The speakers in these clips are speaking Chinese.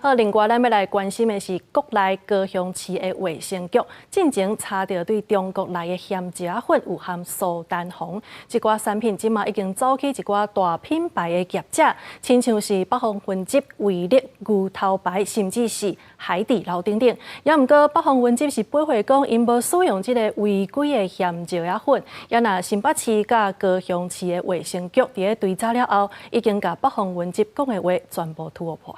好，另外咱要来关心的是国内高雄市的卫生局，进前查到对中国来的咸食粉有含苏丹红，这寡产品即马已经走去一寡大品牌的业者，亲像是北方云集、威力、牛头牌，甚至是海底捞等等。也毋过，北方云集是驳回讲因无使用这个违规的咸食粉，也若新北市甲高雄市的卫生局伫咧追查了后，已经甲北方云集讲的话全部吐破。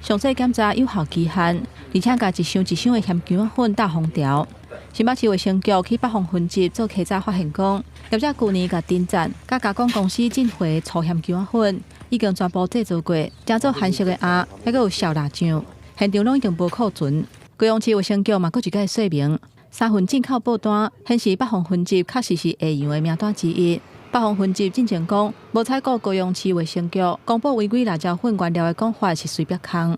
详细检查有效期限，而且甲一箱一箱的咸姜粉大封条。新北市卫生局去北方分局做稽查，发现讲，业者去年甲丁赞甲加工公司进货粗咸姜粉，已经全部制作过，加做韩式的鸭，还佫有烧辣酱，现场拢已经无库存。高雄市卫生局嘛，佫一再说明，3份进口报单显示北方分局确实是下样的名单之一。北方分局进前讲，无采购高雄市卫生局公布违规辣椒粉原料的讲法是随便空。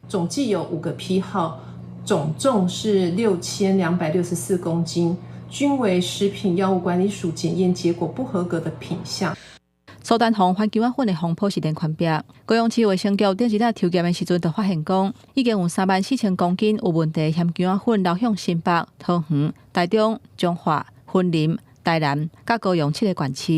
总计有5个批号，总重是6264公斤，均为食品药物管理署检验结果不合格的品项。苏丹红番姜粉的红谱是连环标，高雄市卫生局顶一日抽检的时阵，就发现讲，已经有34000公斤有问题咸姜粉流向新北、桃园、台中、彰化、云林、台南、甲高雄7个县市，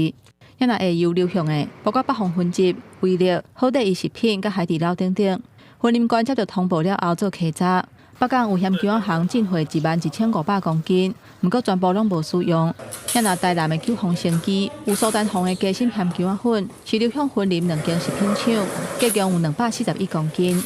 也若会有流向的，包括北方分局、威力、好地伊食品、甲海底捞等等。云林县接到通报了后做稽查，北港有咸姜行进货11500公斤，毋过全部拢无使用。也若台南的九峰生机有苏丹红的鸡心咸姜粉，是流向云林2间食品厂，计共有241公斤。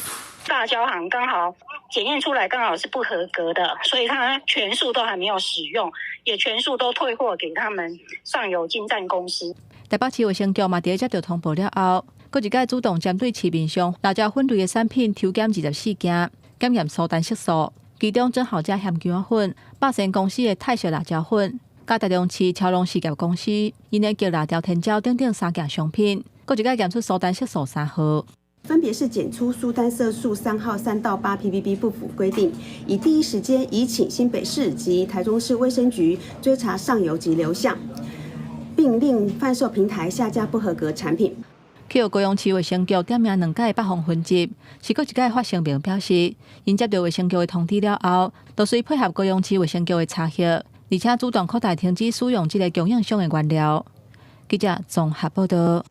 辣椒行刚好检验出来刚好是不合格的，所以它全数都还没有使用，也全数都退货给他们上游进站公司。台北市卫生局嘛，伫接到通报了后，佫一届主动针对市面上辣椒粉类的产品抽检24件，检验苏丹色素，其中真好家咸姜粉、百盛公司的泰式辣椒粉、甲台中市超龙事业公司因的叫辣椒天椒等等3件商品，佫一届检出苏丹色素3号。分别是检出苏丹色素3号3到8 ppb 不符规定，以第一时间移请新北市及台中市卫生局追查上游及流向，并令贩售平台下架不合格产品。去由高雄市卫生局点名2届北方分局，是佫一届发声明表示，因接到卫生局的通知了后，就随配合高雄市卫生局的查核，而且主动扩大停止使用这个供应商的原料。记者综合报道。